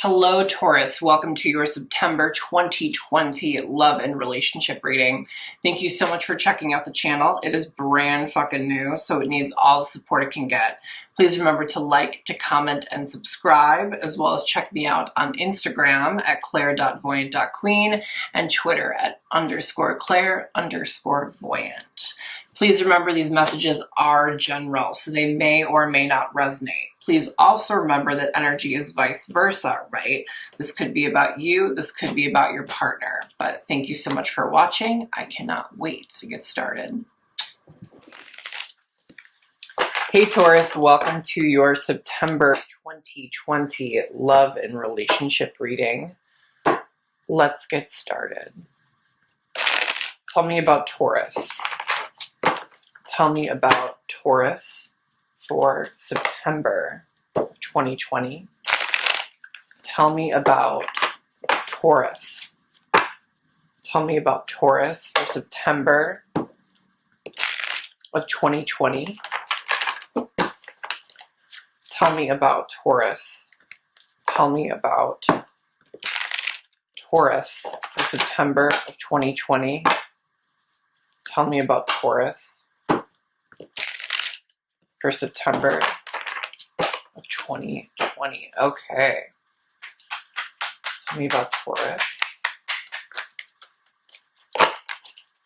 Hello, Taurus. Welcome to your September 2020 love and relationship reading. Thank you so much for checking out the channel. It is brand fucking new, so it needs all the support it can get. Please remember to like, to comment, and subscribe, as well as check me out on Instagram at claire.voyant.queen and Twitter at _Claire_voyant. Please remember these messages are general, so they may or may not resonate. Please also remember that energy is vice versa, right? This could be about you, this could be about your partner. But thank you so much for watching. I cannot wait to get started. Hey Taurus, welcome to your September 2020 love and relationship reading. Let's get started. Tell me about Taurus. Tell me about Taurus for September of 2020. Tell me about Taurus. Tell me about Taurus for September of 2020. Tell me about Taurus. Tell me about Taurus for September of 2020. Tell me about Taurus for September of 2020. Okay. Tell me about Taurus.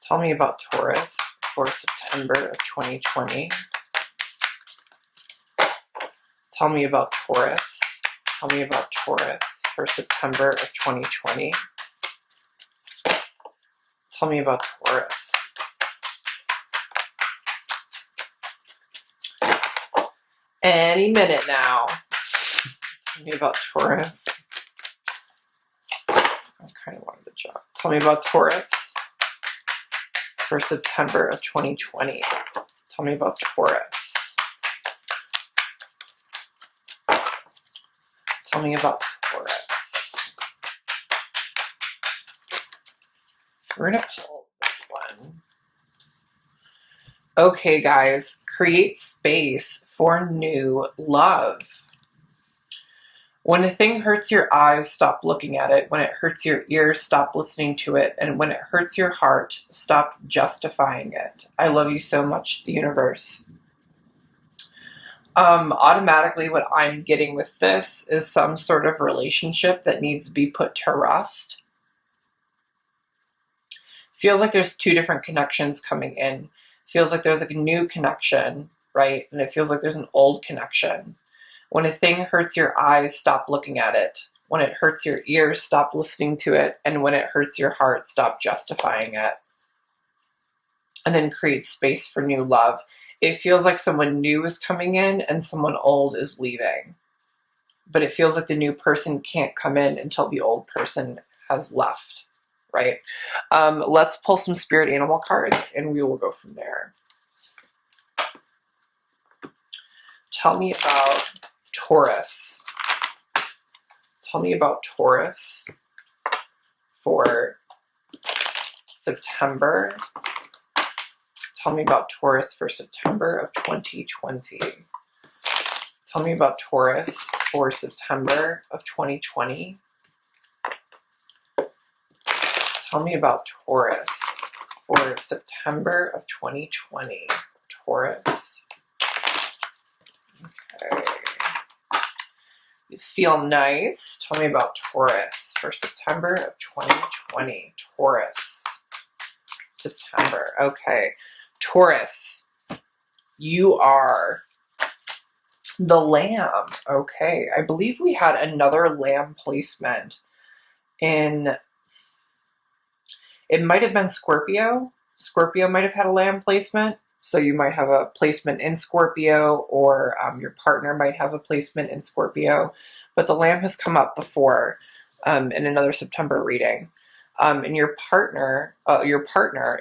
Tell me about Taurus for September of 2020. Tell me about Taurus. Tell me about Taurus for September of 2020. Tell me about Taurus. Any minute now. Tell me about Taurus. I kind of wanted the job. Tell me about Taurus for September of 2020. Tell me about Taurus. Tell me about Taurus. We're going to pull this one. Okay, guys, create space for new love. When a thing hurts your eyes, stop looking at it. When it hurts your ears, stop listening to it. And when it hurts your heart, stop justifying it. I love you so much, the universe. Automatically what I'm getting with this is some sort of relationship that needs to be put to rest. Feels like there's two different connections coming in. Feels like there's like a new connection, right? And it feels like there's an old connection. When a thing hurts your eyes, stop looking at it. When it hurts your ears, stop listening to it. And when it hurts your heart, stop justifying it. And then create space for new love. It feels like someone new is coming in and someone old is leaving. But it feels like the new person can't come in until the old person has left, right? Let's pull some spirit animal cards and we will go from there. Tell me about Taurus. Tell me about Taurus for September. Tell me about Taurus for September of 2020. Tell me about Taurus for September of 2020. Tell me about Taurus for September of 2020. Taurus. Okay. These feel nice. Tell me about Taurus for September of 2020. Taurus. September. Okay. Taurus. You are the lamb. Okay. I believe we had another lamb placement in... It might have been Scorpio. Scorpio might have had a lamb placement. So you might have a placement in Scorpio, or your partner might have a placement in Scorpio. But the lamb has come up before in another September reading. And your partner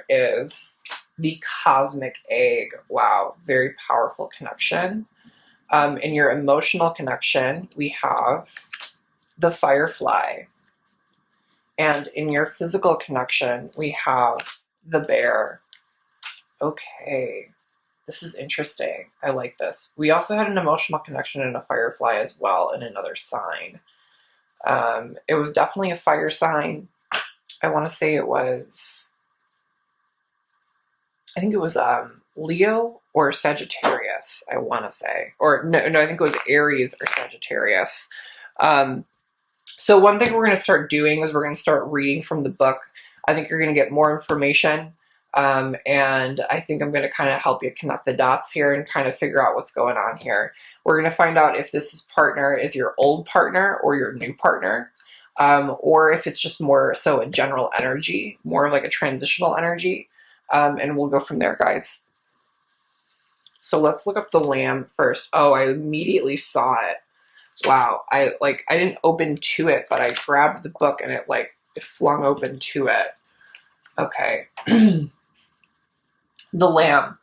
is the cosmic egg. Wow, very powerful connection. In your emotional connection, we have the firefly. And in your physical connection, we have the bear. Okay, this is interesting. I like this. We also had an emotional connection and a firefly as well in another sign. It was definitely a fire sign. I want to say it was, I think it was Leo or Sagittarius, I want to say. Or no, I think it was Aries or Sagittarius. So one thing we're going to start doing is we're going to start reading from the book. I think you're going to get more information. And I think I'm going to kind of help you connect the dots here and kind of figure out what's going on here. We're going to find out if this partner is your old partner or your new partner, or if it's just more so a general energy, more of like a transitional energy. And we'll go from there, guys. So let's look up the Lamb first. Oh, I immediately saw it. Wow. I didn't open to it, but I grabbed the book and it flung open to it. Okay. The Lamb,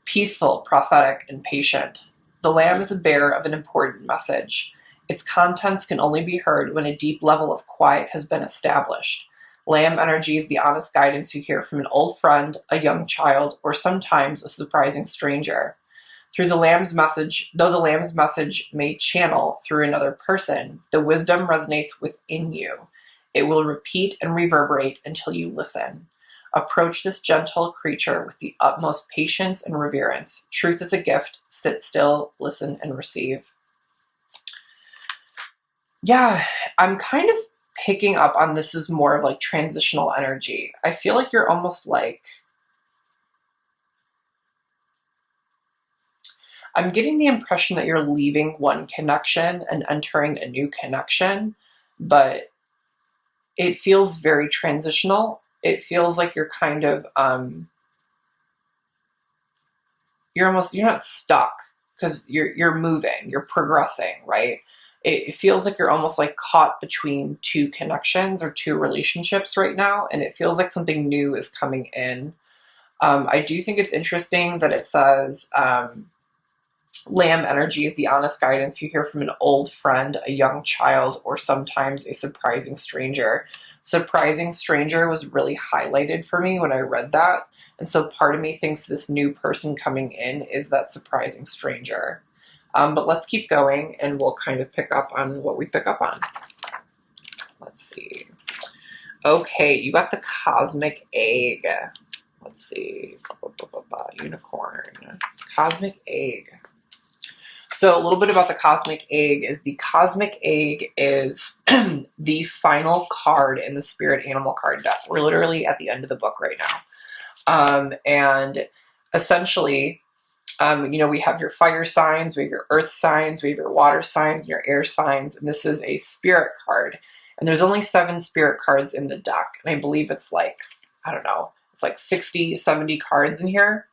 peaceful, prophetic, and patient. The Lamb is a bearer of an important message. Its contents can only be heard when a deep level of quiet has been established. Lamb energy is the honest guidance you hear from an old friend, a young child, or sometimes a surprising stranger. Though the Lamb's message may channel through another person, the wisdom resonates within you. It will repeat and reverberate until you listen. Approach this gentle creature with the utmost patience and reverence. Truth is a gift. Sit still, listen, and receive. Yeah, I'm kind of picking up on this as more of like transitional energy. I feel like you're almost like, I'm getting the impression that you're leaving one connection and entering a new connection, but it feels very transitional. It feels like you're kind of, you're not stuck because you're moving, you're progressing, right? It feels like you're almost like caught between two connections or two relationships right now, and it feels like something new is coming in. I do think it's interesting that it says, Lamb energy is the honest guidance you hear from an old friend, a young child, or sometimes a surprising stranger. Surprising stranger was really highlighted for me when I read that. And so part of me thinks this new person coming in is that surprising stranger. But let's keep going and we'll kind of pick up on what we pick up on. Let's see. Okay, you got the cosmic egg. Let's see. Unicorn. Cosmic egg. So a little bit about the cosmic egg is the cosmic egg is the final card in the spirit animal card deck. We're literally at the end of the book right now. And essentially, we have your fire signs, we have your earth signs, we have your water signs, and your air signs. And this is a spirit card. And there's only 7 spirit cards in the deck. And I believe it's like, I don't know, it's like 60, 70 cards in here.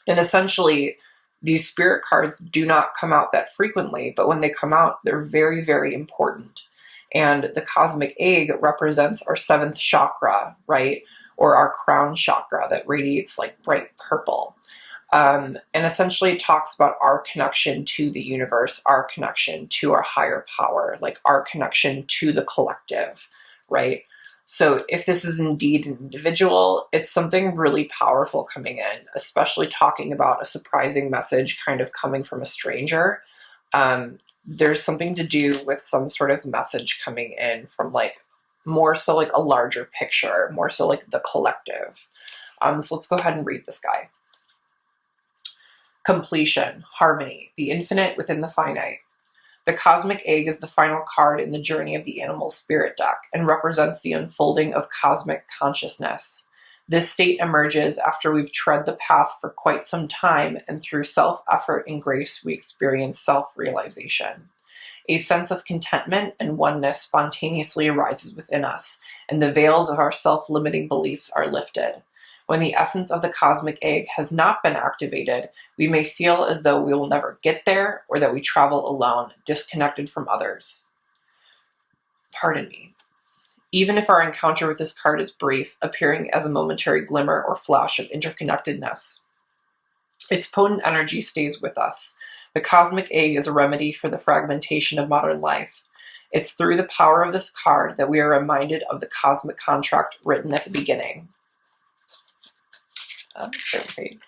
And essentially, these spirit cards do not come out that frequently, but when they come out, they're very, very important. And the cosmic egg represents our 7th chakra, right? Or our crown chakra that radiates like bright purple. And essentially it talks about our connection to the universe, our connection to our higher power, like our connection to the collective, right? So if this is indeed an individual, it's something really powerful coming in, especially talking about a surprising message kind of coming from a stranger. There's something to do with some sort of message coming in from like more so like a larger picture, more so like the collective. So let's go ahead and read this guy. Completion, harmony, the infinite within the finite. The cosmic egg is the final card in the journey of the animal spirit deck and represents the unfolding of cosmic consciousness. This state emerges after we've tread the path for quite some time, and through self-effort and grace we experience self-realization. A sense of contentment and oneness spontaneously arises within us, and the veils of our self-limiting beliefs are lifted. When the essence of the cosmic egg has not been activated, we may feel as though we will never get there or that we travel alone, disconnected from others. Pardon me. Even if our encounter with this card is brief, appearing as a momentary glimmer or flash of interconnectedness, its potent energy stays with us. The cosmic egg is a remedy for the fragmentation of modern life. It's through the power of this card that we are reminded of the cosmic contract written at the beginning. Okay.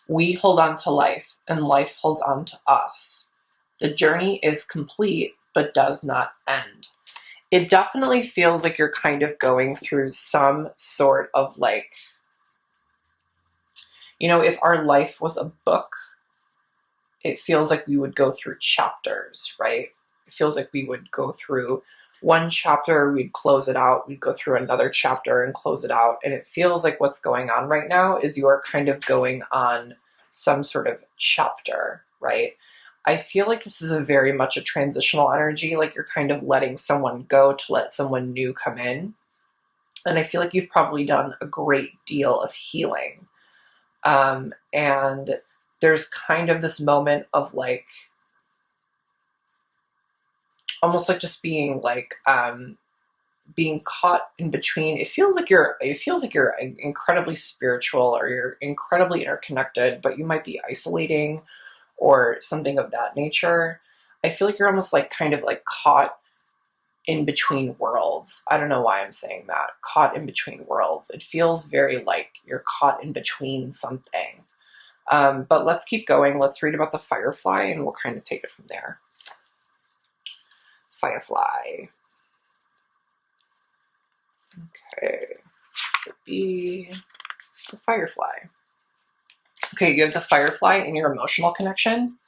We hold on to life, and life holds on to us. The journey is complete but does not end. It definitely feels like you're kind of going through some sort of like, you know, if our life was a book, it feels like we would go through chapters, right? It feels like we would go through one chapter, we'd close it out, we'd go through another chapter and close it out. And it feels like what's going on right now is you are kind of going on some sort of chapter, right? I feel like this is a very much a transitional energy, like you're kind of letting someone go to let someone new come in. And I feel like you've probably done a great deal of healing. And there's kind of this moment of like, almost like just being like, being caught in between. It feels like you're incredibly spiritual or you're incredibly interconnected, but you might be isolating or something of that nature. I feel like you're almost like kind of like caught in between worlds. I don't know why I'm saying that. Caught in between worlds. It feels very like you're caught in between something. But let's keep going. Let's read about the firefly and we'll kind of take it from there. Firefly. Okay. Could be the firefly. Okay, you have the firefly in your emotional connection.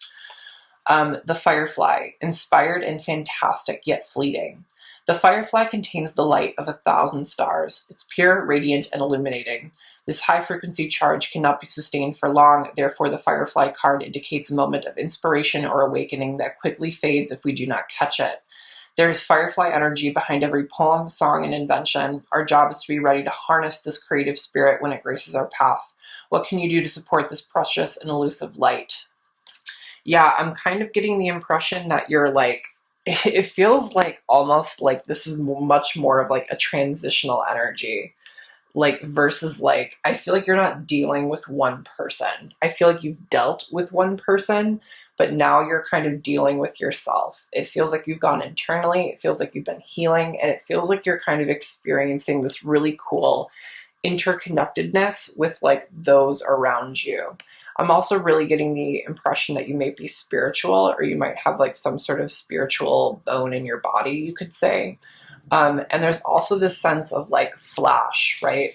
The firefly, inspired and fantastic, yet fleeting. The firefly contains the light of 1,000 stars. It's pure, radiant, and illuminating. This high-frequency charge cannot be sustained for long, therefore the firefly card indicates a moment of inspiration or awakening that quickly fades if we do not catch it. There is firefly energy behind every poem, song, and invention. Our job is to be ready to harness this creative spirit when it graces our path. What can you do to support this precious and elusive light? Yeah, I'm kind of getting the impression that you're like, it feels like almost like this is much more of like a transitional energy. Like versus like, I feel like you're not dealing with one person. I feel like you've dealt with one person, but now you're kind of dealing with yourself. It feels like you've gone internally. It feels like you've been healing, and it feels like you're kind of experiencing this really cool interconnectedness with like those around you. I'm also really getting the impression that you may be spiritual, or you might have like some sort of spiritual bone in your body, you could say. And there's also this sense of like flash, right?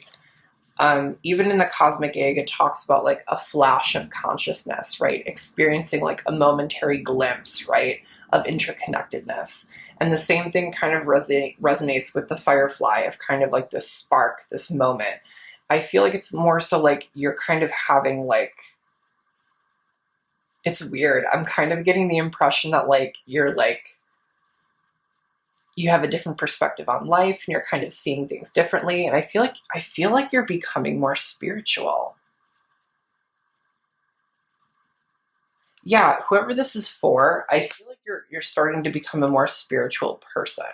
Even in the cosmic egg, it talks about like a flash of consciousness, right? Experiencing like a momentary glimpse, right, of interconnectedness. And the same thing kind of resonates with the firefly of kind of like this spark, this moment. I feel like it's more so like you're kind of having like, it's weird. I'm kind of getting the impression that like you're like, you have a different perspective on life and you're kind of seeing things differently. And I feel like you're becoming more spiritual. Yeah, whoever this is for, I feel like you're starting to become a more spiritual person,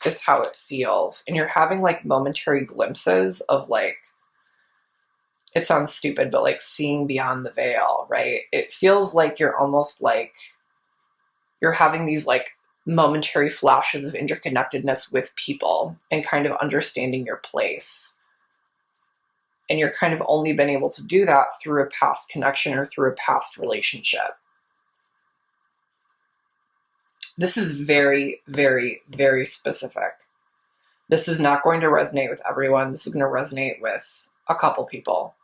is how it feels. And you're having like momentary glimpses of like, it sounds stupid, but like seeing beyond the veil, right? It feels like you're almost like you're having these like momentary flashes of interconnectedness with people and kind of understanding your place. And you're kind of only been able to do that through a past connection or through a past relationship. This is very, very, very specific. This is not going to resonate with everyone. This is going to resonate with a couple people.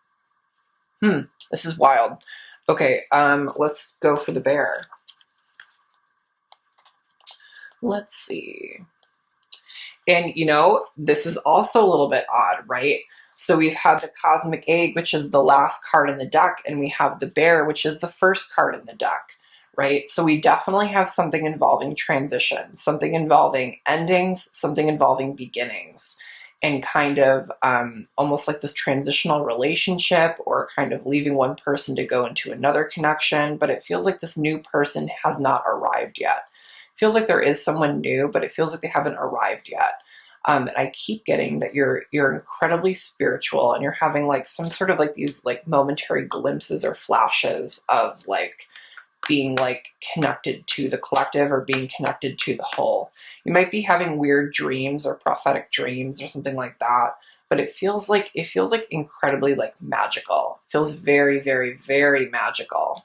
This is wild. Okay, let's go for the bear. Let's see. And, you know, this is also a little bit odd, right? So we've had the cosmic egg, which is the last card in the deck, and we have the bear, which is the first card in the deck, right? So we definitely have something involving transition, something involving endings, something involving beginnings, and kind of almost like this transitional relationship or kind of leaving one person to go into another connection. But it feels like this new person has not arrived yet. It feels like there is someone new, but it feels like they haven't arrived yet. And I keep getting that you're incredibly spiritual and you're having like some sort of like these like momentary glimpses or flashes of like being like connected to the collective or being connected to the whole. You might be having weird dreams or prophetic dreams or something like that, but it feels like incredibly like magical. It feels very, very, very magical.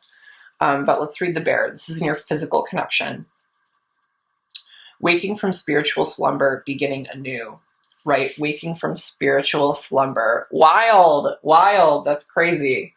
But let's read the bear. This is in your physical connection. Waking from spiritual slumber, beginning anew, right? Waking from spiritual slumber. Wild, wild. That's crazy.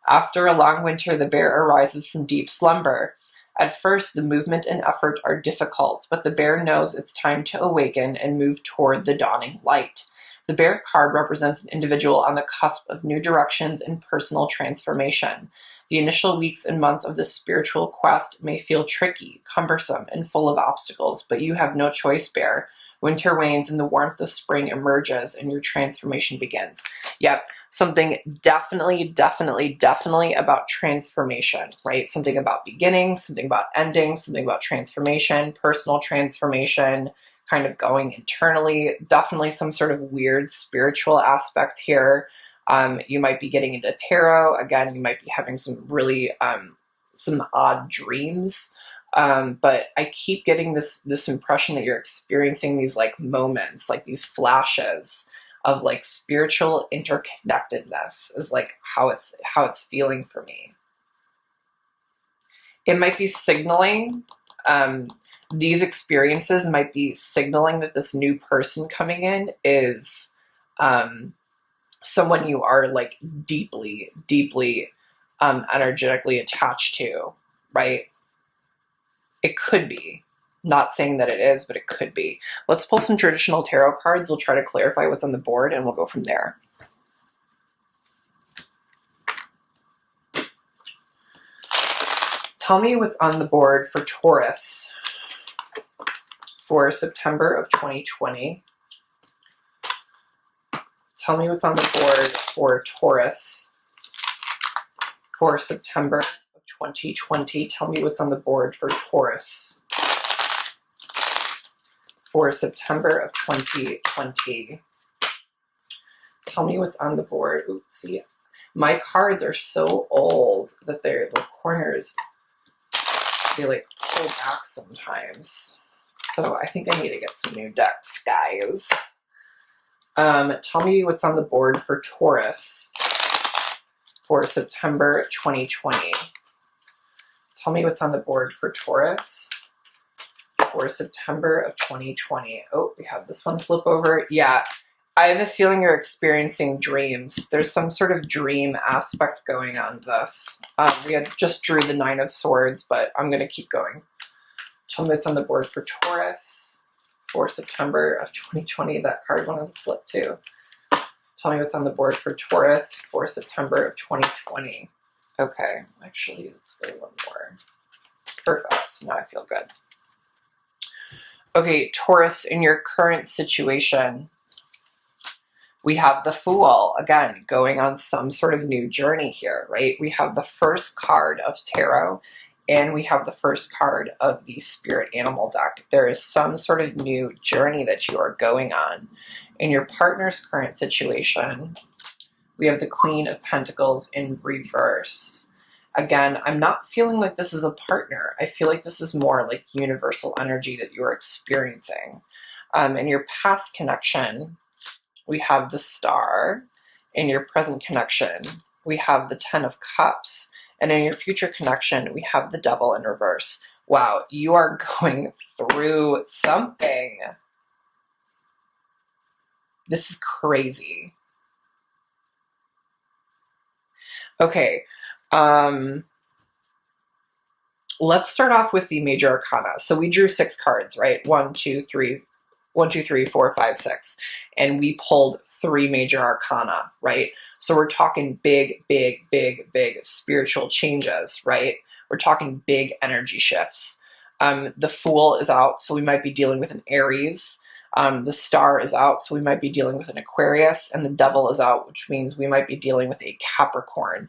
After a long winter, the bear arises from deep slumber. At first, the movement and effort are difficult, but the bear knows it's time to awaken and move toward the dawning light. The bear card represents an individual on the cusp of new directions and personal transformation. The initial weeks and months of this spiritual quest may feel tricky, cumbersome, and full of obstacles, but you have no choice, bear. Winter wanes and the warmth of spring emerges and your transformation begins. Yep, something definitely about transformation, right? Something about beginnings, something about endings, something about transformation, personal transformation, kind of going internally, definitely some sort of weird spiritual aspect here. You might be getting into tarot. Again, you might be having some really, some odd dreams. But I keep getting this impression that you're experiencing these like moments, like these flashes of like spiritual interconnectedness is like how it's feeling for me. It might be signaling, these experiences might be signaling that this new person coming in is someone you are like deeply energetically attached to, right? It could be. Not saying that it is, but it could be. Let's pull some traditional tarot cards. We'll try to clarify what's on the board and we'll go from there. Tell me what's on the board for Taurus for September of 2020. Tell me what's on the board for Taurus for September of 2020. Tell me what's on the board for Taurus for September of 2020. Tell me what's on the board. Oops, see, my cards are so old that the corners, they like pull back sometimes. So I think I need to get some new decks, guys. Tell me what's on the board for Taurus for September 2020. Tell me what's on the board for Taurus for September of 2020. Oh, we have this one flip over. Yeah, I have a feeling you're experiencing dreams. There's some sort of dream aspect going on this. We had just drew the Nine of Swords, but I'm going to keep going. Tell me what's on the board for Taurus for September of 2020. That card wanted to flip too. Tell me what's on the board for Taurus for September of 2020. Okay, actually, let's go one more. Perfect. Now I feel good. Okay, Taurus, in your current situation, we have the Fool, again, going on some sort of new journey here, right? We have the first card of tarot, and we have the first card of the spirit animal deck. There is some sort of new journey that you are going on. In your partner's current situation, we have the Queen of Pentacles in reverse. Again, I'm not feeling like this is a partner. I feel like this is more like universal energy that you are experiencing. In your past connection, we have the Star. In your present connection, we have the Ten of Cups. And in your future connection, we have the Devil in reverse. Wow, you are going through something. This is crazy. Okay, let's start off with the major arcana. So we drew 6 cards, right? 1, 2, 3, 4, 5, 6. And we pulled 3 major arcana, right? So we're talking big spiritual changes, right? We're talking big energy shifts. The Fool is out, so we might be dealing with an Aries. The Star is out, so we might be dealing with an Aquarius, and the Devil is out, which means we might be dealing with a Capricorn.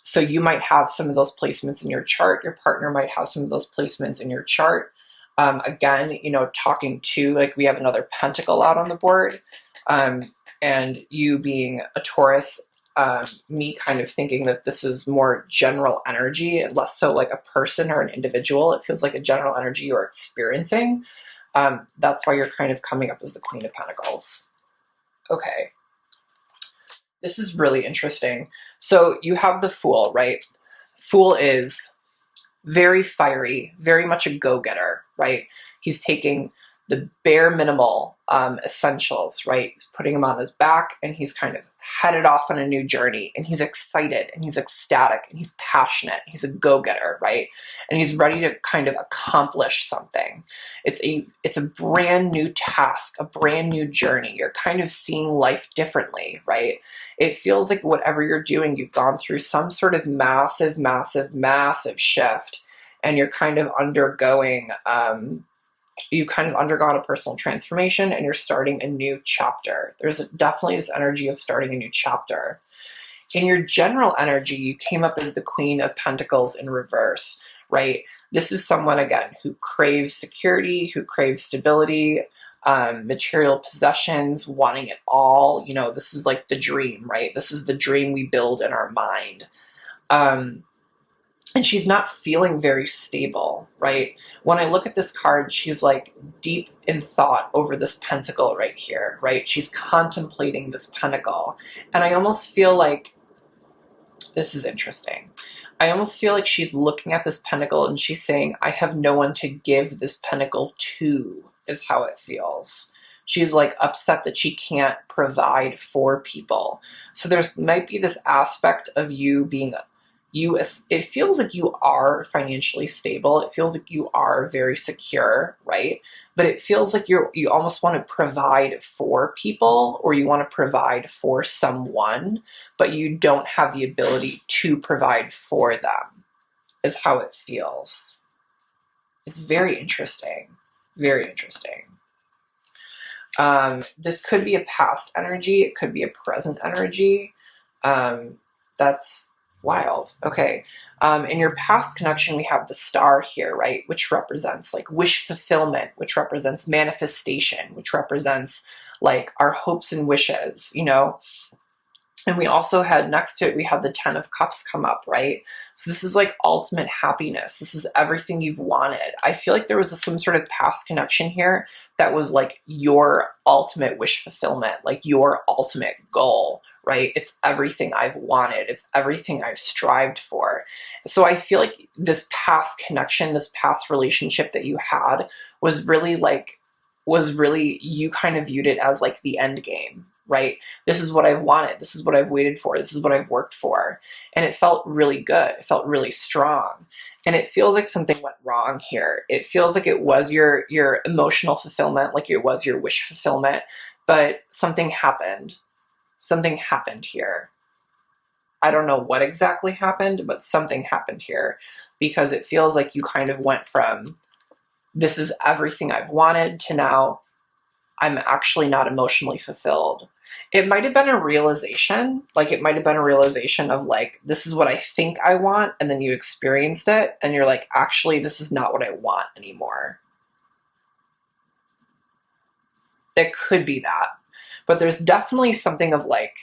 So you might have some of those placements in your chart. Your partner might have some of those placements in your chart. Again, you know, talking to, like, we have another Pentacle out on the board. And you being a Taurus, me kind of thinking that this is more general energy, less so like a person or an individual. It feels like a general energy you're experiencing. That's why you're kind of coming up as the Queen of Pentacles. Okay. This is really interesting. So you have the Fool, right? Fool is very fiery, very much a go-getter, right? He's taking the bare minimal essentials, right? He's putting them on his back and he's kind of headed off on a new journey, and he's excited and he's ecstatic and he's passionate. He's a go-getter, right? And he's ready to kind of accomplish something. It's a brand new task, a brand new journey. You're kind of seeing life differently, right? It feels like whatever you're doing, you've gone through some sort of massive, massive, massive shift, and you're kind of undergoing you kind of undergone a personal transformation and you're starting a new chapter. There's definitely this energy of starting a new chapter. In your general energy, you came up as the Queen of Pentacles in reverse, right? This is someone, again, who craves security, who craves stability, material possessions, wanting it all. You know, this is like the dream, right? This is the dream we build in our mind. And she's not feeling very stable, right? When I look at this card, she's like deep in thought over this pentacle right here, right? She's contemplating this pentacle. And I almost feel like, this is interesting. I almost feel like she's looking at this pentacle and she's saying, I have no one to give this pentacle to, is how it feels. She's like upset that she can't provide for people. So there's might be this aspect of you being it feels like you are financially stable. It feels like you are very secure, right? But it feels like you almost want to provide for people, or you want to provide for someone, but you don't have the ability to provide for them, is how it feels. It's very interesting. Very interesting. This could be a past energy. It could be a present energy. That's wild. Okay. In your past connection, we have the star here, right? Which represents like wish fulfillment, which represents manifestation, which represents like our hopes and wishes, you know? And we also had next to it, we had the 10 of Cups come up, right? So this is like ultimate happiness. This is everything you've wanted. I feel like there was some sort of past connection here that was like your ultimate wish fulfillment, like your ultimate goal, right? It's everything I've wanted. It's everything I've strived for. So I feel like this past connection, this past relationship that you had was really, you kind of viewed it as like the end game, right? This is what I've wanted. This is what I've waited for. This is what I've worked for. And it felt really good. It felt really strong. And it feels like something went wrong here. It feels like it was your emotional fulfillment, like it was your wish fulfillment, but something happened. Something happened here. I don't know what exactly happened, but something happened here, because it feels like you kind of went from this is everything I've wanted to now I'm actually not emotionally fulfilled. It might have been a realization, like it might have been a realization of like, this is what I think I want. And then you experienced it and you're like, actually, this is not what I want anymore. It could be that. But there's definitely something of like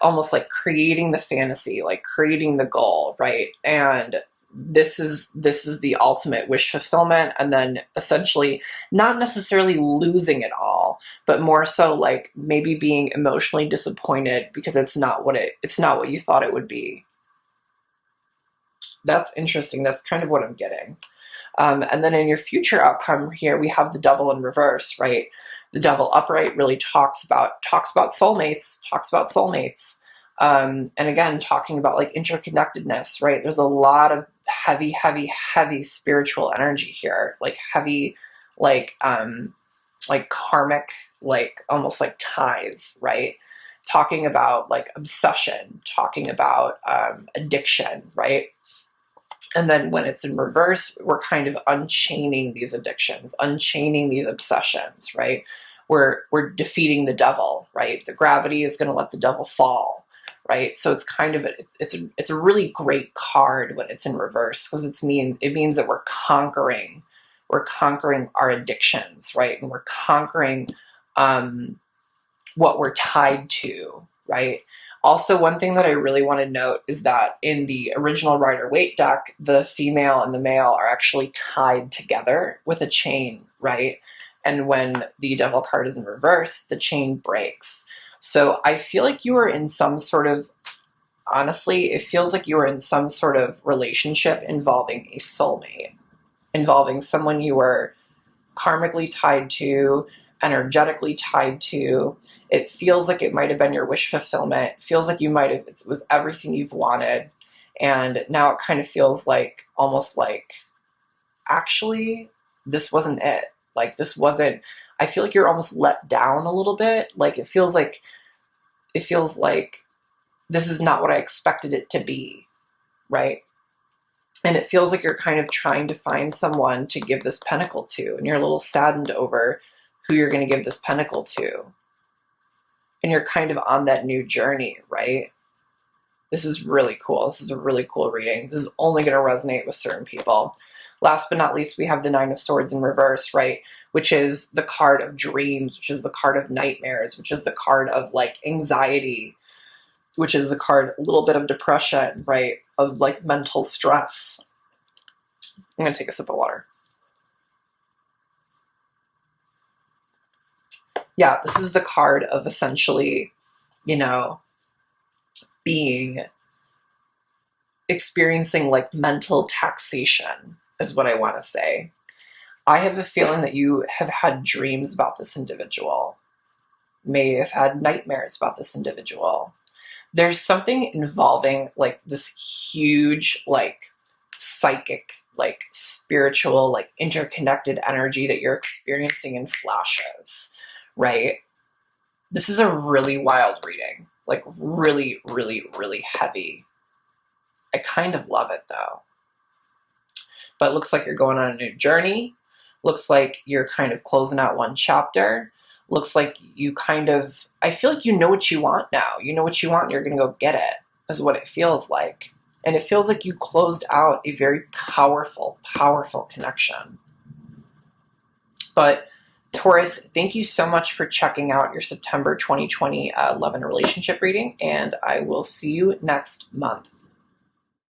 almost like creating the fantasy, like creating the goal, right? And this is the ultimate wish fulfillment, and then essentially not necessarily losing it all, but more so like maybe being emotionally disappointed because it's not what you thought it would be. That's interesting. That's kind of what I'm getting. And then in your future outcome here, we have the Devil in reverse, right? The Devil upright really talks about soulmates, and again, talking about like interconnectedness, right? There's a lot of heavy, heavy, heavy spiritual energy here, like heavy, like karmic, like almost like ties, right? Talking about like obsession, talking about addiction, right? And then when it's in reverse, we're kind of unchaining these addictions, unchaining these obsessions, right? We're defeating the devil, right? The gravity is going to let the devil fall, right? So it's kind of it's a really great card when it's in reverse, because it means that we're conquering our addictions, right? And we're conquering what we're tied to, right? Also, one thing that I really want to note is that in the original Rider-Waite deck, the female and the male are actually tied together with a chain, right? And when the Devil card is in reverse, the chain breaks. So I feel like you are in some sort of, honestly, it feels like you are in some sort of relationship involving a soulmate. involving someone you were karmically tied to, energetically tied to. It feels like it might have been your wish fulfillment. It feels like you might have, it was everything you've wanted. And now it kind of feels like, almost like, actually, this wasn't it. Like, this wasn't, I feel like you're almost let down a little bit. Like, it feels like this is not what I expected it to be, right? And it feels like you're kind of trying to find someone to give this pentacle to, and you're a little saddened over who you're going to give this pentacle to. And you're kind of on that new journey, right? This is really cool. This is a really cool reading. This is only going to resonate with certain people. Last but not least, we have the Nine of Swords in reverse, right? Which is the card of dreams, which is the card of nightmares, which is the card of like anxiety, which is the card, a little bit of depression, right? Of like mental stress. I'm going to take a sip of water. Yeah, this is the card of essentially, experiencing like mental taxation is what I want to say. I have a feeling that you have had dreams about this individual, may have had nightmares about this individual. There's something involving like this huge, like psychic, like spiritual, like interconnected energy that you're experiencing in flashes, right? This is a really wild reading, like really, really, really heavy. I kind of love it though. But it looks like you're going on a new journey. Looks like you're kind of closing out one chapter. Looks like you kind of, I feel like you know what you want now. You know what you want and you're going to go get it, is what it feels like. And it feels like you closed out a very powerful, powerful connection. But Taurus, thank you so much for checking out your September 2020 love and relationship reading, and I will see you next month.